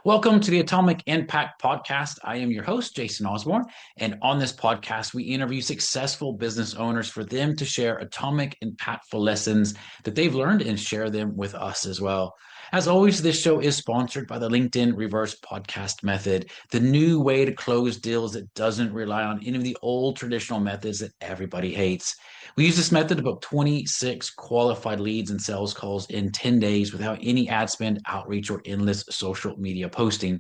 Welcome to the Atomic Impact Podcast. I am your host, Jason Osborn. And on this podcast, we interview successful business owners for them to share atomic, impactful lessons that they've learned and share them with us as well. As always, this show is sponsored by the LinkedIn Reverse Podcast Method, the new way to close deals that doesn't rely on any of the old traditional methods that everybody hates. We use this method to book 26 qualified leads and sales calls in 10 days without any ad spend, outreach, or endless social media posting.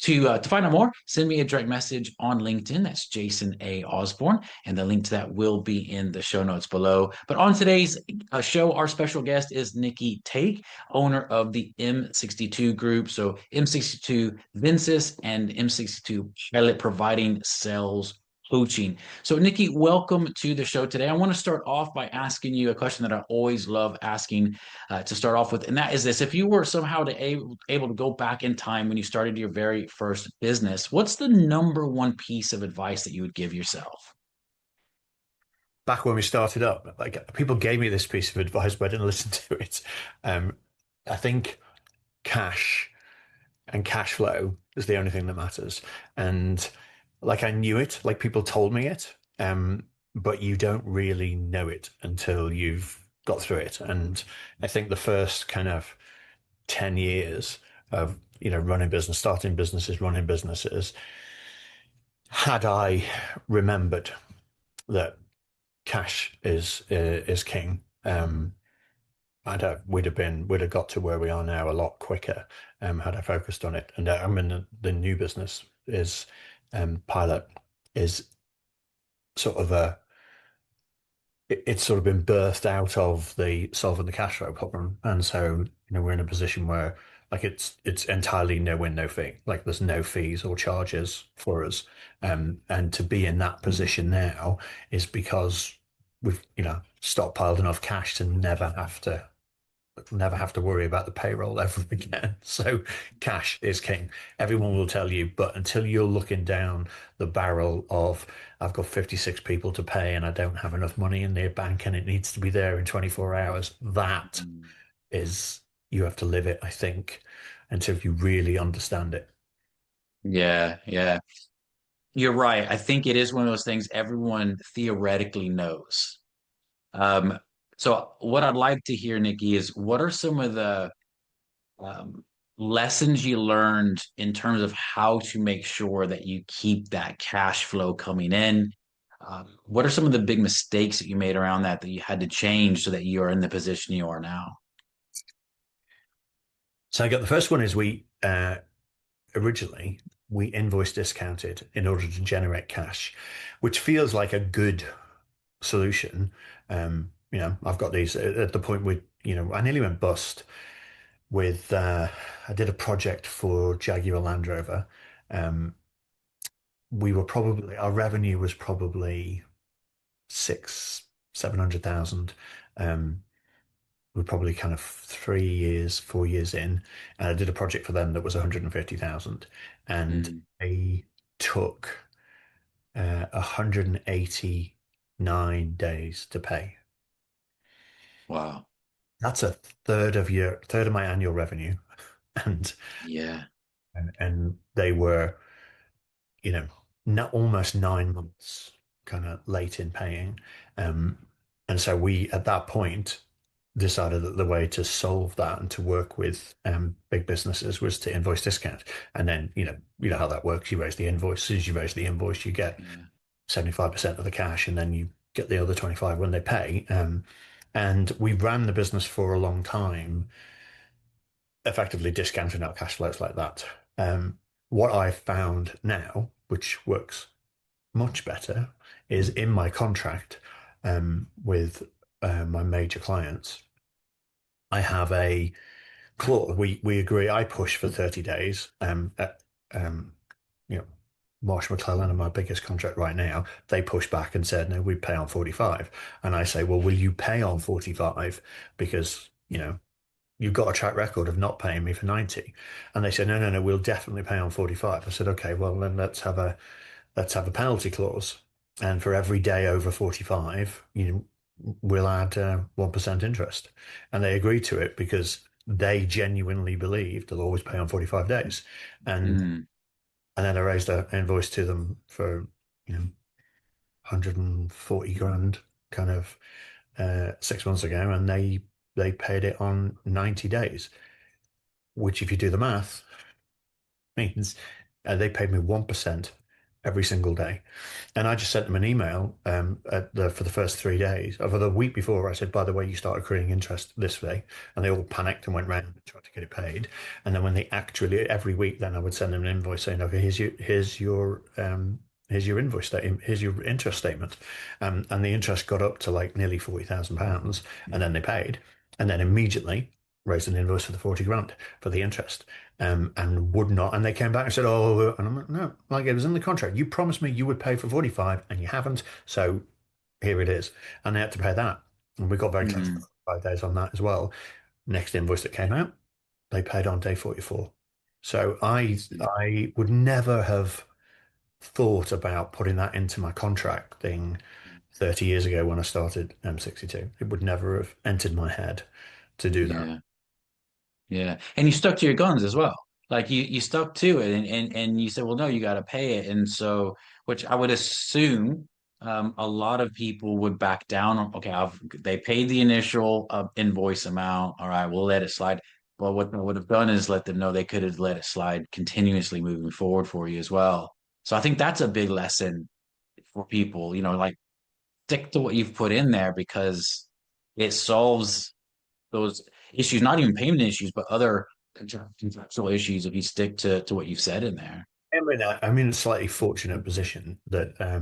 To find out more, send me a direct message on LinkedIn. That's Jason A. Osborn, and the link to that will be in the show notes below. But on today's show, our special guest is Nicci Take, owner of the M62 Group. So M62 Vincis and M62 Pilot, providing sales coaching. So, Nicci, welcome to the show today. I want to start off by asking you a question that I always love asking to start off with, and that is this: if you were somehow able to go back in time when you started your very first business, what's the number one piece of advice that you would give yourself? Back when we started up, like people gave me this piece of advice, but I didn't listen to it. I think cash and cash flow is the only thing that matters. And like I knew it, like people told me it, but you don't really know it until you've got through it. And I think the first kind of 10 years of, running business, starting businesses, running businesses, had I remembered that cash is king. We'd have got to where we are now a lot quicker had I focused on it. And I mean, the new business is Pilot is sort of it's sort of been birthed out of the solving the cash flow problem, and so we're in a position where like it's entirely no win no fee. Like there's no fees or charges for us, and to be in that position now is because we've stockpiled enough cash to never have to worry about the payroll ever again. So cash is king. Everyone will tell you, but until you're looking down the barrel of I've got 56 people to pay and I don't have enough money in their bank and it needs to be there in 24 hours, that is, you have to live it, I think, until you really understand it. Yeah. You're right. I think it is one of those things everyone theoretically knows. Um, so what I'd like to hear, Nicci, is what are some of the um, lessons you learned in terms of how to make sure that you keep that cash flow coming in? What are some of the big mistakes that you made around that you had to change so that you are in the position you are now? So I got the first one is originally we invoice discounted in order to generate cash, which feels like a good solution. I've got these at the point with, I nearly went bust with, I did a project for Jaguar Land Rover. Um, our revenue was probably six, 700,000. We're probably kind of 3 years, 4 years in, and I did a project for them that was 150,000, and Mm, they took 189 days to pay. wow. That's a third of my annual revenue, and Yeah. they were, not almost 9 months kind of late in paying, um, and so we at that point decided that the way to solve that and to work with big businesses was to invoice discount, and then how that works. You raise the invoice. As soon as you raise the invoice, you get Yeah. 75% of the cash, and then you get the other 25 when they pay. And we ran the business for a long time, effectively discounting our cash flows like that. What I found now, which works much better, is in my contract with my major clients, I have a clause. We agree. I push for 30 days. Um, you know, Marsh McClellan are my biggest contract right now. They pushed back and said, no, we pay on 45. And I say, well, will you pay on 45? Because, you've got a track record of not paying me for 90. And they said, no, we'll definitely pay on 45. I said, okay, well, then let's have a penalty clause. And for every day over 45, we'll add 1% interest. And they agreed to it because they genuinely believed they'll always pay on 45 days. And Mm, and then I raised an invoice to them for, 140 grand kind of 6 months ago, and they paid it on 90 days, which if you do the math means they paid me 1% every single day. And I just sent them an email for the first 3 days. Over the week before, I said, by the way, you start accruing interest this way. And they all panicked and went round and tried to get it paid. And then when they actually, every week, then I would send them an invoice saying, okay, here's your invoice statement, here's your interest statement. And the interest got up to like nearly £40,000. And then they paid. And then immediately raised an invoice for the 40 grand for the interest. And would not. And they came back and said, "Oh," and I'm like, "No, like it was in the contract. You promised me you would pay for 45, and you haven't. So here it is." And they had to pay that, and we got very close to mm, 5 days on that as well. Next invoice that came out, they paid on day 44. So I would never have thought about putting that into my contract thing 30 years ago when I started M62. It would never have entered my head to do that. yeah. Yeah. And you stuck to your guns as well. Like you stuck to it and you said, well, no, you got to pay it. And so, which I would assume a lot of people would back down on, okay, they paid the initial invoice amount. All right, we'll let it slide. Well, what I would have done is let them know they could have let it slide continuously moving forward for you as well. So I think that's a big lesson for people, like stick to what you've put in there because it solves those issues, not even payment issues, but other contractual issues if you stick to what you've said in there. I'm in a slightly fortunate position that I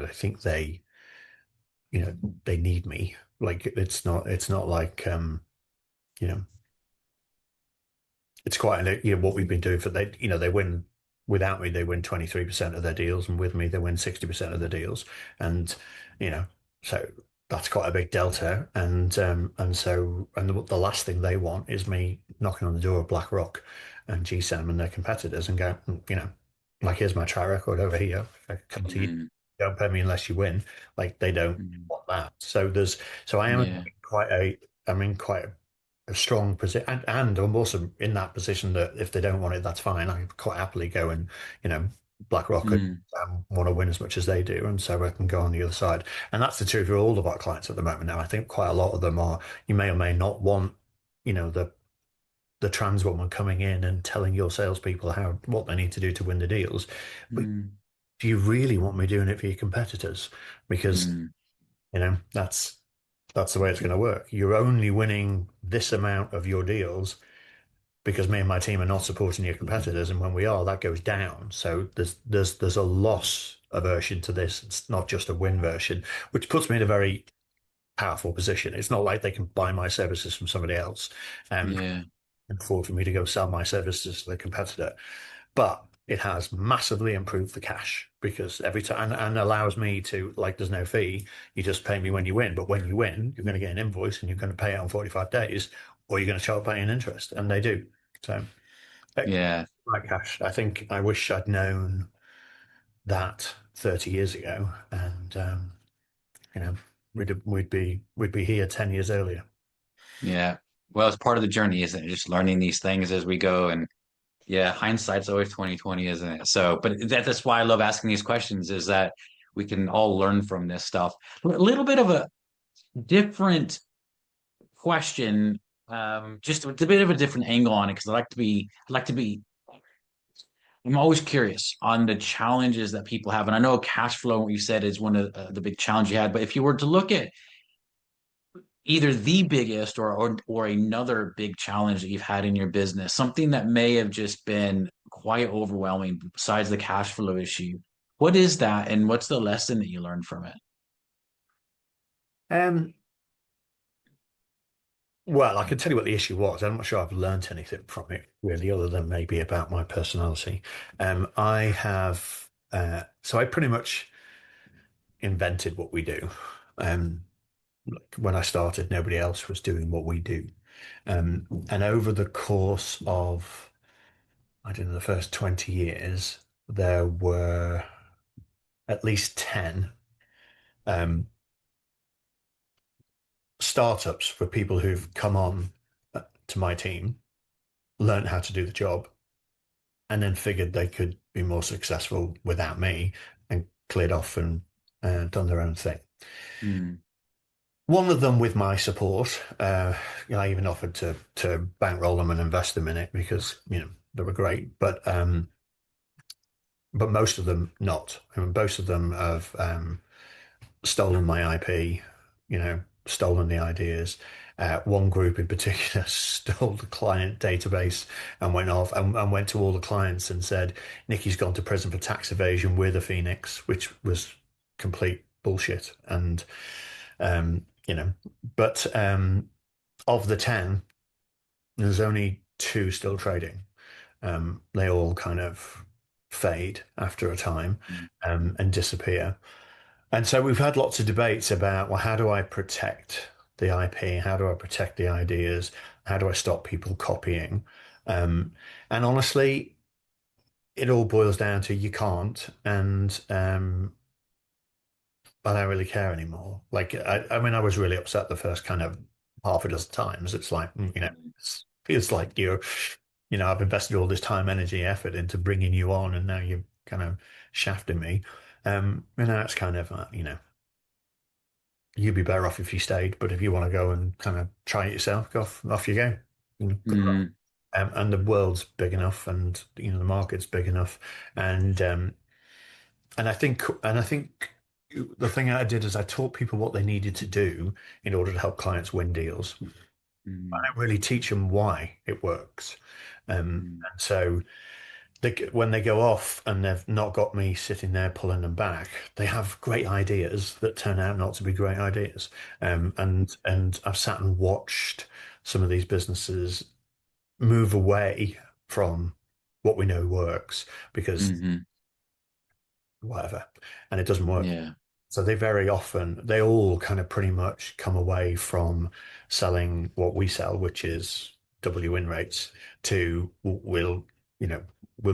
think they need me. Like it's not like you know, it's quite what we've been doing for they win without me, they win 23% of their deals, and with me they win 60% of the deals. And you know, so that's quite a big delta. And the last thing they want is me knocking on the door of BlackRock and GSAM and their competitors and go, like, here's my track record over here. I come to you, Mm, don't pay me unless you win. Like they don't mm, want that. So I am yeah. quite a I'm in quite a strong position, and I'm also in that position that if they don't want it, that's fine. I quite happily go and BlackRock and Mm, want to win as much as they do, and so I can go on the other side. And that's the truth for all of our clients at the moment. Now, I think quite a lot of them are. You may or may not want, the trans woman coming in and telling your salespeople what they need to do to win the deals. But mm, do you really want me doing it for your competitors? Because mm, that's the way it's going to work. You're only winning this amount of your deals because me and my team are not supporting your competitors, and when we are, that goes down. So there's a loss aversion to this. It's not just a win version, which puts me in a very powerful position. It's not like they can buy my services from somebody else and yeah. afford for me to go sell my services to the competitor. But it has massively improved the cash because every time and allows me to, like, there's no fee. You just pay me when you win. But when you win, you're going to get an invoice and you're going to pay it on 45 days, or you're going to start paying interest. And they do. So, Yeah. right, cash. I think I wish I'd known that 30 years ago, and you know, we'd be here 10 years earlier. Yeah. Well, it's part of the journey, isn't it? Just learning these things as we go. And yeah, hindsight's always 2020, isn't it? So, but that's why I love asking these questions, is that we can all learn from this stuff. A little bit of a different question, just a bit of a different angle on it, because I'm always curious on the challenges that people have. And I know cash flow, what you said, is one of the big challenges you had. But if you were to look at either the biggest or another big challenge that you've had in your business, something that may have just been quite overwhelming besides the cash flow issue, what is that, and what's the lesson that you learned from it? Um, well, I can tell you what the issue was. I'm not sure I've learned anything from it really, other than maybe about my personality. I have, so I pretty much invented what we do. Um, like when I started, nobody else was doing what we do. And over the course of, I don't know, the first 20 years, there were at least 10 um, startups for people who've come on to my team, learned how to do the job, and then figured they could be more successful without me and cleared off and done their own thing. Mm. One of them with my support, I even offered to bankroll them and invest them in it because they were great, but most of them not. I mean, most of them have stolen my IP, stolen the ideas. One group in particular stole the client database and went off and went to all the clients and said, Nicci's gone to prison for tax evasion. We're the Phoenix, which was complete bullshit. And, you know, but of the 10, there's only two still trading. They all kind of fade after a time Mm. and disappear. And so we've had lots of debates about, well, how do I protect the IP? How do I protect the ideas? How do I stop people copying? Um, and honestly, it all boils down to you can't. And I don't really care anymore. Like, I mean, I was really upset the first kind of half a dozen times. It's like, it's like I've invested all this time, energy, effort into bringing you on, and now you're kind of shafting me. It's kind of, you'd be better off if you stayed. But if you want to go and kind of try it yourself, off you go. Good luck. Mm. And the world's big enough, and the market's big enough, and and I think the thing I did is I taught people what they needed to do in order to help clients win deals. I Mm. don't really teach them why it works, Mm. and so when they go off and they've not got me sitting there pulling them back, they have great ideas that turn out not to be great ideas. And I've sat and watched some of these businesses move away from what we know works because Mhm. whatever, and it doesn't work. Yeah. So they all kind of pretty much come away from selling what we sell, which is W win rates, to we'll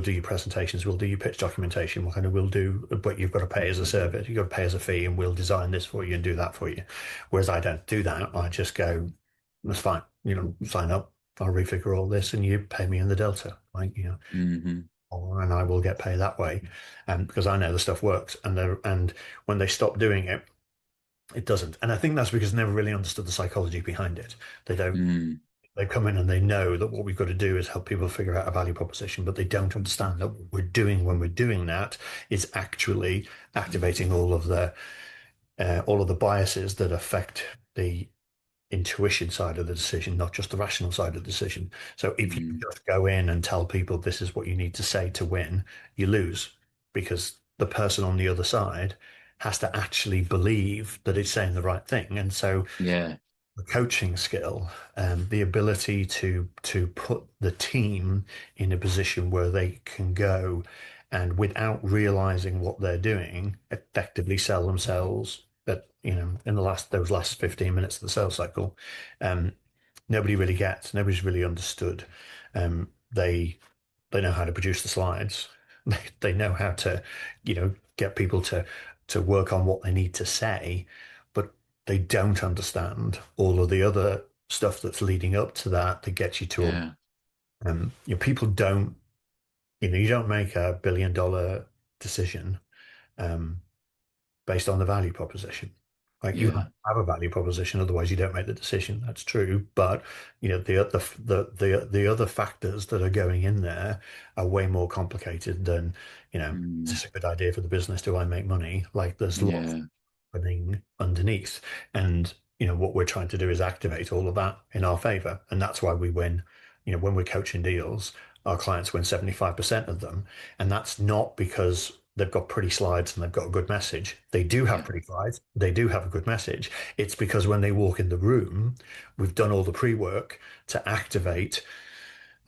do your presentations, we'll do your pitch documentation, we'll do, but you've got to pay as a service, you've got to pay as a fee, and we'll design this for you and do that for you. Whereas I don't do that. I just go, that's fine, sign up, I'll refigure all this, and you pay me in the delta, Mhm. and I will get paid that way, because I know the stuff works. And when they stop doing it, it doesn't. And I think that's because they never really understood the psychology behind it. They don't. Mm. They come in and they know that what we've got to do is help people figure out a value proposition, but they don't understand that what we're doing when we're doing that is actually activating all of the biases that affect the intuition side of the decision, not just the rational side of the decision. So if you Mm. just go in and tell people this is what you need to say to win, you lose because the person on the other side has to actually believe that it's saying the right thing. And so Yeah. the coaching skill, the ability to put the team in a position where they can go and without realizing what they're doing, effectively sell themselves. But in those last 15 minutes of the sales cycle, um, nobody's really understood. They know how to produce the slides. They know how to, get people to work on what they need to say, but they don't understand all of the other stuff that's leading up to that gets you to Yeah. people don't, you don't make $1 billion decision um, based on the value proposition. Like you Yeah. have a value proposition, otherwise you don't make the decision. That's true, but the other factors that are going in there are way more complicated than is Mm. this a good idea for the business? Do I make money? Like there's lots Yeah. happening underneath, and what we're trying to do is activate all of that in our favor, and that's why we win. When we're coaching deals, our clients win 75% of them, and that's not because they've got pretty slides and they've got a good message. They do have Yeah. pretty slides. They do have a good message. It's because when they walk in the room, we've done all the pre-work to activate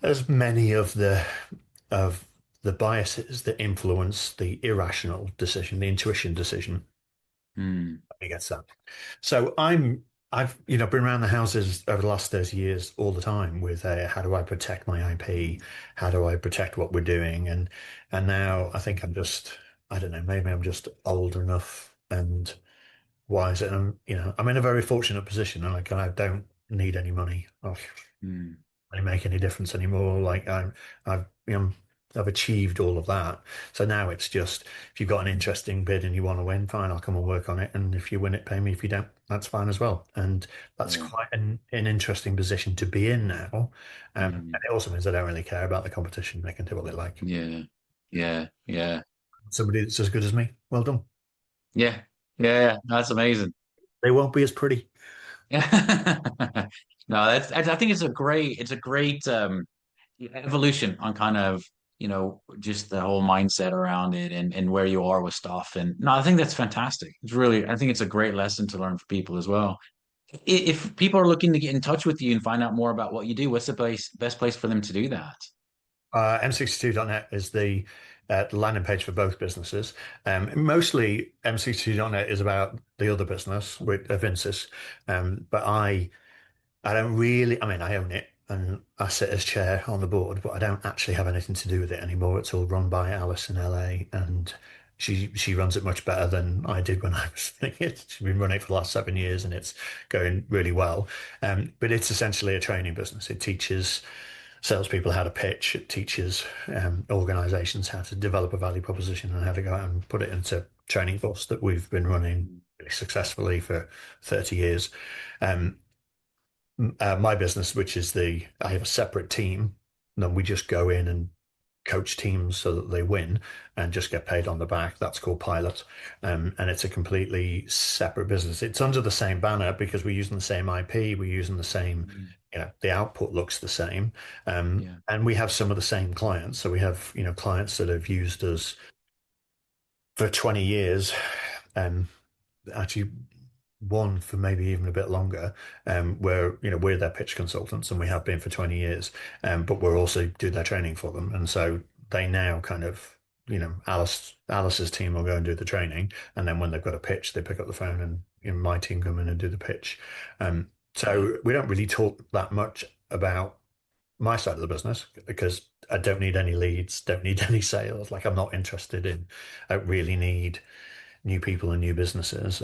as many of the biases that influence the irrational decision, the intuition decision. Mm. I guess that. So I've been around the houses over the last 30 years all the time with how do I protect my IP? How do I protect what we're doing? And now I think I don't know, maybe I'm just old enough and wise, and I'm in a very fortunate position, and I don't need any money. Oh, Mm. really make any difference anymore. Like I've I've achieved all of that. So now it's just if you've got an interesting bid and you want to win, fine, I'll come and work on it. And if you win it, pay me. If you don't, that's fine as well. And that's Yeah. quite an interesting position to be in now. Mm. And it also means I don't really care about the competition. They can do what they like. Yeah. Yeah. Yeah. Somebody that's as good as me, well done. Yeah. Yeah. That's amazing. They won't be as pretty. Yeah. No, I think it's a great evolution on kind of, just the whole mindset around it and where you are with stuff. And no, I think that's fantastic. I think it's a great lesson to learn for people as well. If people are looking to get in touch with you and find out more about what you do, what's the best place for them to do that? M62.net is the landing page for both businesses. Mostly M62.net is about the other business with Vincis. But I don't really, I mean, I own it and I sit as chair on the board, but I don't actually have anything to do with it anymore. It's all run by Alice in LA, and she runs it much better than I did when I was running it. She's been running it for the last 7 years and it's going really well. But it's essentially a training business. It teaches salespeople how to pitch. It teaches organizations how to develop a value proposition and how to go out and put it into training course that we've been running really successfully for 30 years. Um, my business, which is I have a separate team, and then we just go in and coach teams so that they win and just get paid on the back. That's called Pilot. And it's a completely separate business. It's under the same banner because we're using the same IP, we're using the same, Mhm. the output looks the same. Yeah. And we have some of the same clients. So we have, clients that have used us for 20 years. Um, Actually one for maybe even a bit longer, where we're their pitch consultants and we have been for 20 years, but we're also do their training for them, and so they now kind of Alice's team will go and do the training, and then when they've got a pitch, they pick up the phone and my team come in and do the pitch. Yeah. So we don't really talk that much about my side of the business because I don't need any leads, don't need any sales. Like I'm not interested in. I really need new people and new businesses.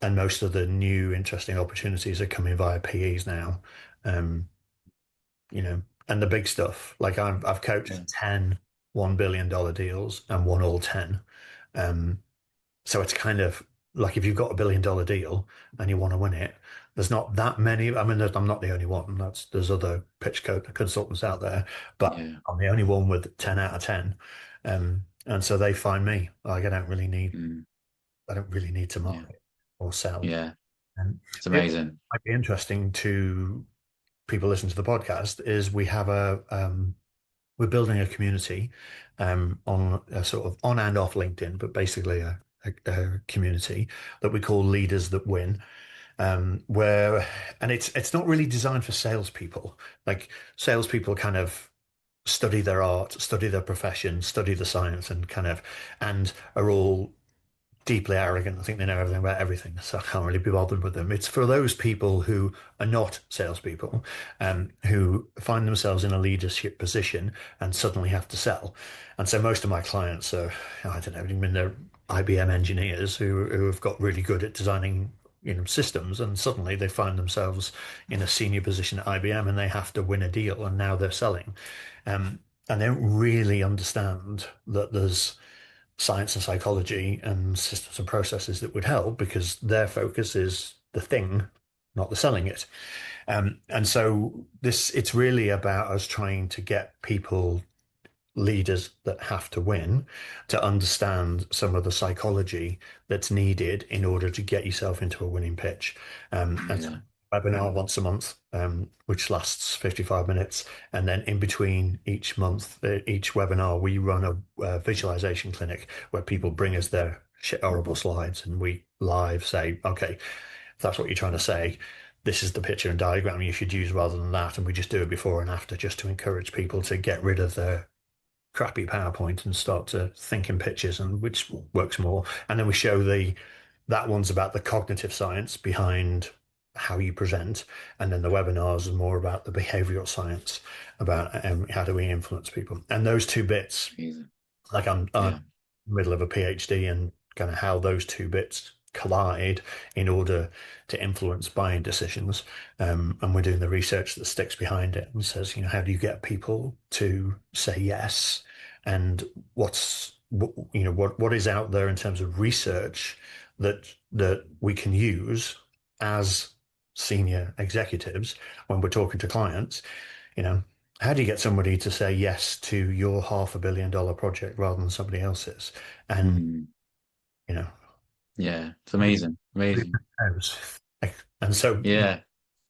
And most of the new interesting opportunities are coming via PEs now. Um, and the big stuff. Like I've Yeah. coached 10 $1 billion deals and won all 10. Um, so it's kind of like if you've got $1 billion deal and you want to win it, there's not that many. I mean, I'm not the only one. There's other pitch consultants out there, but Yeah. I'm the only one with 10 out of 10. And so they find me. Like Mm. I don't really need to Yeah. market or sell. Yeah. And It's it amazing. might be interesting to people listening to the podcast is we're building a community on a sort of on and off LinkedIn, but basically a community that we call Leaders That Win, where and it's not really designed for salespeople. Like salespeople kind of study their art, study their profession, study the science, and are all deeply arrogant. I think they know everything about everything, so I can't really be bothered with them. It's for those people who are not salespeople, who find themselves in a leadership position and suddenly have to sell. And so most of my clients are, I don't know, I mean, they're IBM engineers who have got really good at designing, systems, and suddenly they find themselves in a senior position at IBM and they have to win a deal, and now they're selling. And they don't really understand that there's science and psychology and systems and processes that would help because their focus is the thing, not the selling it. And so it's really about us trying to get people, leaders that have to win, to understand some of the psychology that's needed in order to get yourself into a winning pitch. And so Yeah. webinar once a month, which lasts 55 minutes. And then in between each month, each webinar, we run a visualization clinic where people bring us their shit horrible slides and we live say, okay, if that's what you're trying to say, this is the picture and diagram you should use rather than that. And we just do it before and after just to encourage people to get rid of their crappy PowerPoint and start to think in pictures, and which works more. And then we show that one's about the cognitive science behind how you present, and then the webinars are more about the behavioral science about how do we influence people. And those two bits, Amazing. like I'm Yeah. middle of a PhD and kind of how those two bits collide in order to influence buying decisions. And we're doing the research that sticks behind it and says, how do you get people to say yes? And what is out there in terms of research that we can use as senior executives when we're talking to clients, how do you get somebody to say yes to your $500 million project rather than somebody else's? And, Mm. you know, Yeah, it's nobody amazing. Amazing. knows. And so Yeah.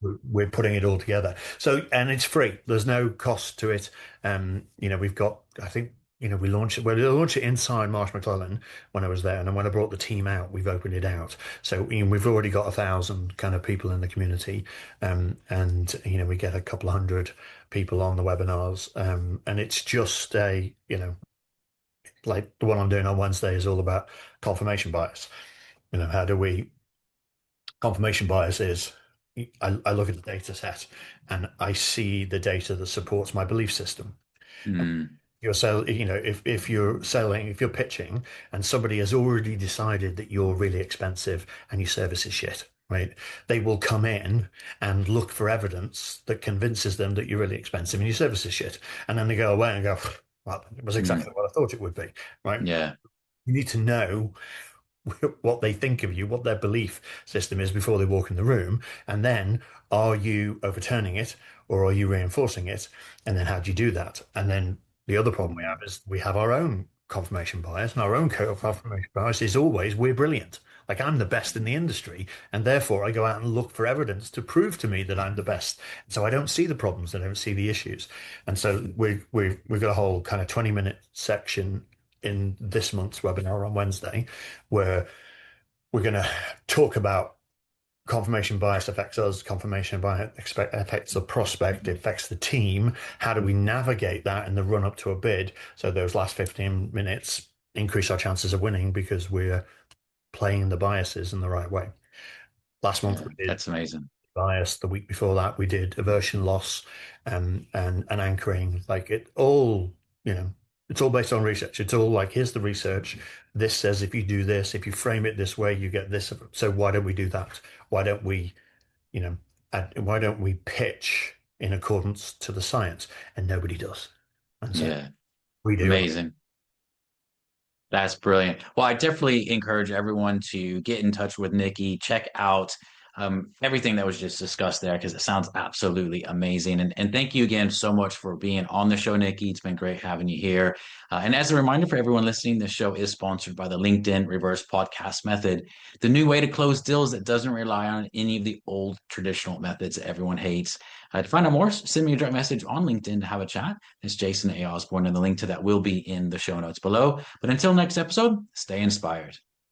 we're putting it all together. So, and it's free. There's no cost to it. We've got, I think, we launched it inside Marsh McLellan when I was there. And then when I brought the team out, we've opened it out. So, we've already got 1,000 kind of people in the community. And we get a couple of hundred people on the webinars. And it's just like the one I'm doing on Wednesday is all about confirmation bias. How do we confirmation bias is I look at the data set and I see the data that supports my belief system. Mm. If you're selling, if you're pitching and somebody has already decided that you're really expensive and your service is shit, right? They will come in and look for evidence that convinces them that you're really expensive and your service is shit. And then they go away and go, well, it was Mm. exactly what I thought it would be, right? Yeah. You need to know what they think of you, what their belief system is before they walk in the room. And then are you overturning it or are you reinforcing it? And then how do you do that? And then the other problem we have is we have our own confirmation bias, and our own confirmation bias is always we're brilliant. Like I'm the best in the industry, and therefore I go out and look for evidence to prove to me that I'm the best. So I don't see the problems, I don't see the issues. And so we've got a whole kind of 20-minute section in this month's webinar on Wednesday, where we're going to talk about confirmation bias affects us, confirmation bias affects the prospect, it affects the team. How do we navigate that in the run up to a bid? So those last 15 minutes increase our chances of winning because we're playing the biases in the right way. Last month Yeah. we did That's amazing. bias. The week before that, we did aversion loss and anchoring. Like it all, it's all based on research. It's all like, here's the research. This says if you do this, if you frame it this way, you get this. So why don't we do that? Why don't we, you know, why don't we pitch in accordance to the science? And nobody does. And so Yeah. we do. Amazing. That's brilliant. Well, I definitely encourage everyone to get in touch with Nicci, check out everything that was just discussed there because it sounds absolutely amazing. And thank you again so much for being on the show, Nicci. It's been great having you here. And as a reminder for everyone listening, this show is sponsored by the LinkedIn Reverse Podcast Method, the new way to close deals that doesn't rely on any of the old traditional methods that everyone hates. To find out more, send me a direct message on LinkedIn to have a chat. It's Jason A. Osborn, and the link to that will be in the show notes below. But until next episode, stay inspired.